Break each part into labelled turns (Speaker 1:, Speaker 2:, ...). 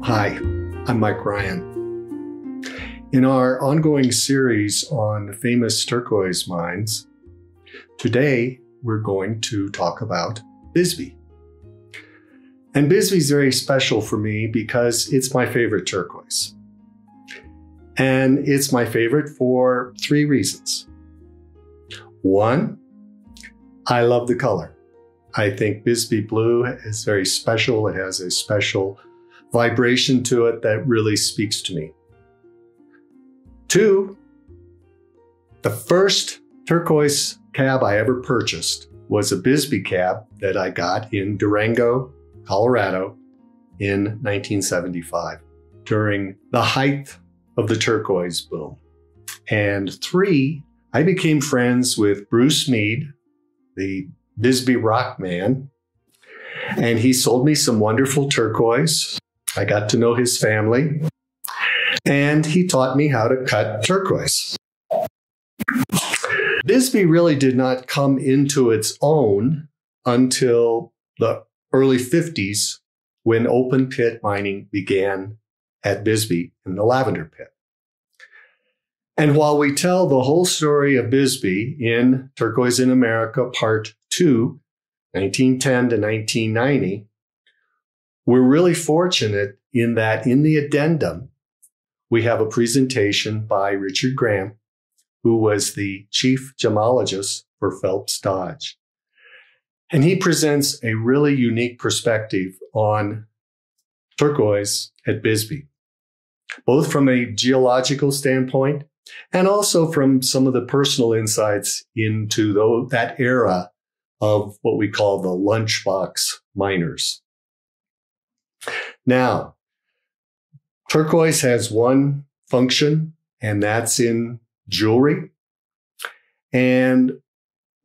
Speaker 1: Hi, I'm Mike Ryan. In our ongoing series on famous turquoise mines, today we're going to talk about Bisbee. And Bisbee is very special for me because it's my favorite turquoise. And it's my favorite for three reasons. One, I love the color. I think Bisbee blue is very special. It has a special vibration to it that really speaks to me. Two, the first turquoise cab I ever purchased was a Bisbee cab that I got in Durango, Colorado in 1975 during the height of the turquoise boom. And three, I became friends with Bruce Mead, the Bisbee rock man, and he sold me some wonderful turquoise. I got to know his family, and he taught me how to cut turquoise. Bisbee really did not come into its own until the early 50s when open pit mining began at Bisbee in the Lavender Pit. And while we tell the whole story of Bisbee in Turquoise in America, Part 2, 1910 to 1990, we're really fortunate in that in the addendum, we have a presentation by Richard Graham, who was the chief gemologist for Phelps Dodge. And he presents a really unique perspective on turquoise at Bisbee, both from a geological standpoint and also from some of the personal insights into that era of what we call the lunchbox miners. Now, turquoise has one function, and that's in jewelry. And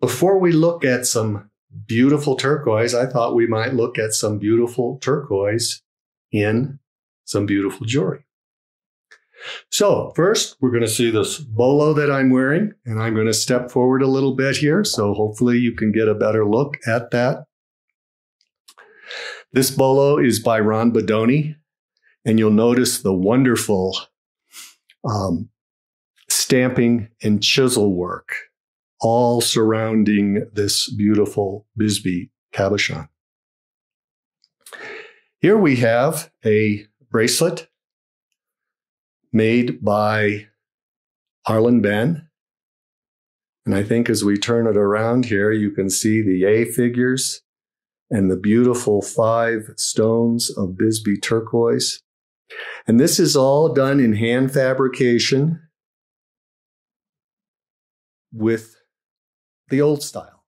Speaker 1: before we look at some beautiful turquoise, I thought we might look at some beautiful turquoise in some beautiful jewelry. So first, we're going to see this bolo that I'm wearing, and I'm going to step forward a little bit here, so hopefully you can get a better look at that. This bolo is by Ron Bodoni, and you'll notice the wonderful stamping and chisel work all surrounding this beautiful Bisbee cabochon. Here we have a bracelet made by Arlen Ben. And I think as we turn it around here, you can see the A figures and the beautiful 5 stones of Bisbee turquoise. And this is all done in hand fabrication with the old style.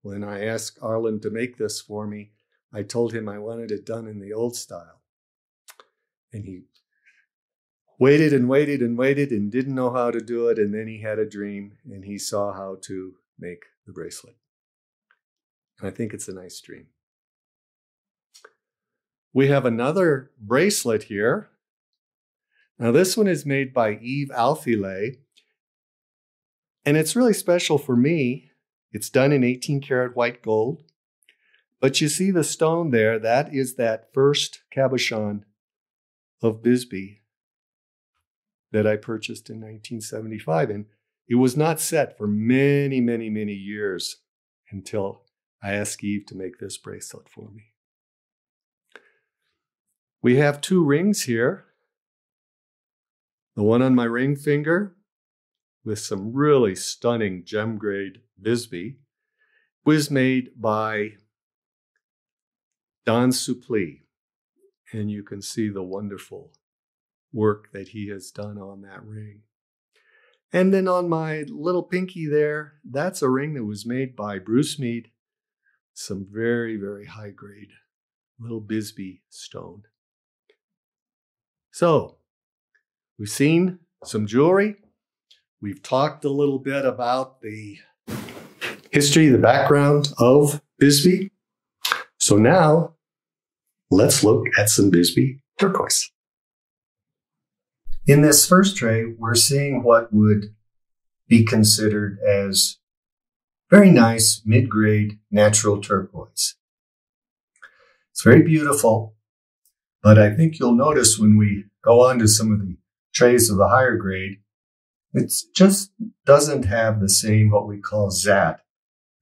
Speaker 1: When I asked Arlen to make this for me, I told him I wanted it done in the old style. And he waited and waited and waited and didn't know how to do it. And then he had a dream and he saw how to make the bracelet. And I think it's a nice dream. We have another bracelet here. Now this one is made by Yves Alfilé. And it's really special for me. It's done in 18 karat white gold. But you see the stone there, that is that first cabochon of Bisbee that I purchased in 1975. And it was not set for many, many, many years until I asked Yves to make this bracelet for me. We have 2 rings here. The one on my ring finger with some really stunning gem grade Bisbee was made by Don Suplee. And you can see the wonderful work that he has done on that ring. And then on my little pinky there, that's a ring that was made by Bruce Mead. Some very, very high grade little Bisbee stone. So we've seen some jewelry. We've talked a little bit about the history, the background of Bisbee. So now let's look at some Bisbee turquoise. In this first tray, we're seeing what would be considered as very nice mid-grade natural turquoise. It's very beautiful, But I think you'll notice when we go on to some of the trays of the higher grade, it just doesn't have the same what we call zat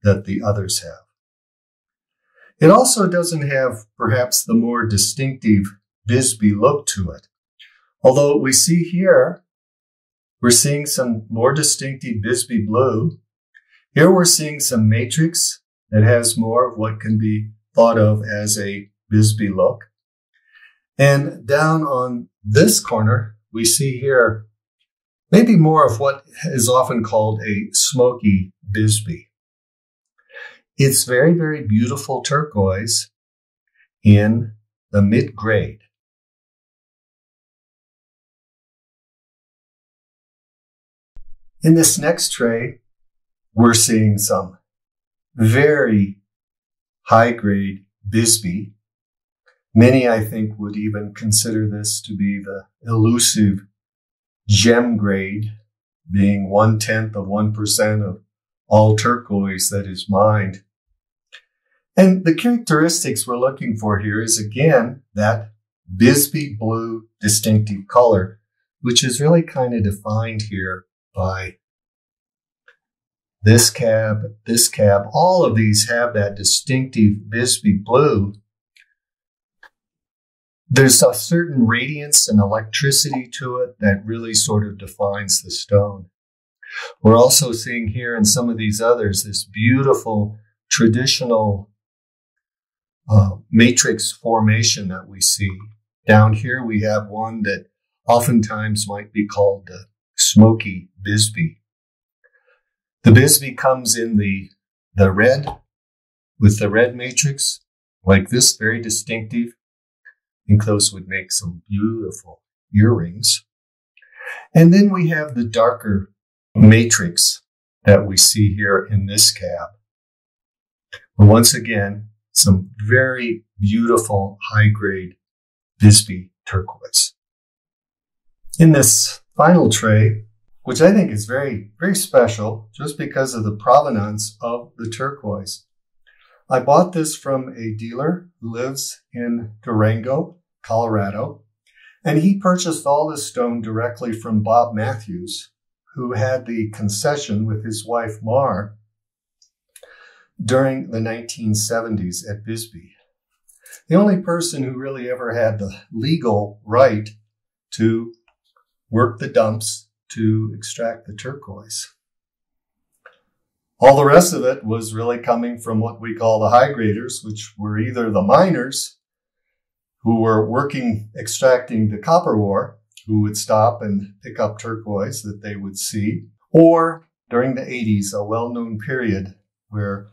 Speaker 1: that the others have. It also doesn't have perhaps the more distinctive Bisbee look to it. Although we see here, we're seeing some more distinctive Bisbee blue. Here we're seeing some matrix that has more of what can be thought of as a Bisbee look. And down on this corner, we see here maybe more of what is often called a Smoky Bisbee. It's very, very beautiful turquoise in the mid-grade. In this next tray, we're seeing some very high-grade Bisbee. Many, I think, would even consider this to be the elusive gem grade, being 1/10 of 1% of all turquoise that is mined. And the characteristics we're looking for here is, again, that Bisbee blue distinctive color, which is really kind of defined here by this cab, this cab. All of these have that distinctive Bisbee blue. There's a certain radiance and electricity to it that really sort of defines the stone. We're also seeing here in some of these others this beautiful traditional matrix formation that we see. Down here we have one that oftentimes might be called the Smoky Bisbee. The Bisbee comes in the red, with the red matrix, like this, very distinctive. I think those would make some beautiful earrings. And then we have the darker matrix that we see here in this cab. But once again, some very beautiful high-grade Bisbee turquoise. In this final tray, which I think is very, very special just because of the provenance of the turquoise, I bought this from a dealer who lives in Durango, Colorado, and he purchased all this stone directly from Bob Matthews, who had the concession with his wife Mar during the 1970s at Bisbee. The only person who really ever had the legal right to work the dumps to extract the turquoise. All the rest of it was really coming from what we call the high graders, which were either the miners who were working, extracting the copper ore, who would stop and pick up turquoise that they would see, or during the 80s, a well-known period where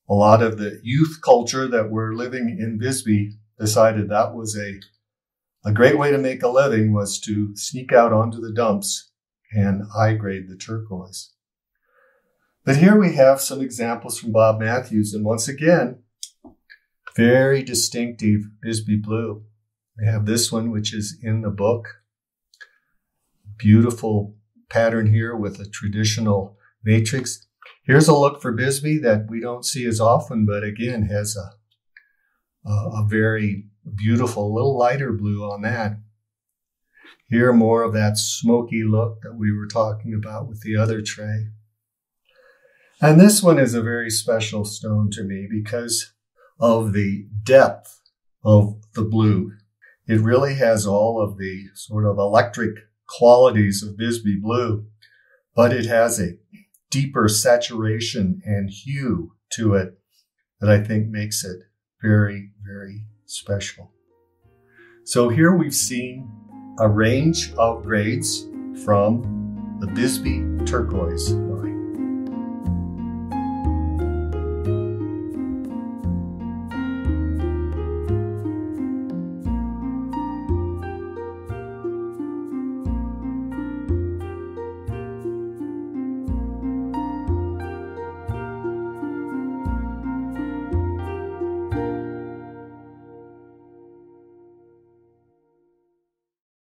Speaker 1: a lot of the youth culture that were living in Bisbee decided that was a great way to make a living, was to sneak out onto the dumps and high grade the turquoise. But here we have some examples from Bob Matthews, and once again, very distinctive Bisbee blue. We have this one, which is in the book. Beautiful pattern here with a traditional matrix. Here's a look for Bisbee that we don't see as often, but again has a very beautiful little lighter blue on that. Here more of that smoky look that we were talking about with the other tray. And this one is a very special stone to me because of the depth of the blue. It really has all of the sort of electric qualities of Bisbee blue, but it has a deeper saturation and hue to it that I think makes it very, very special. So here we've seen a range of grades from the Bisbee Turquoise.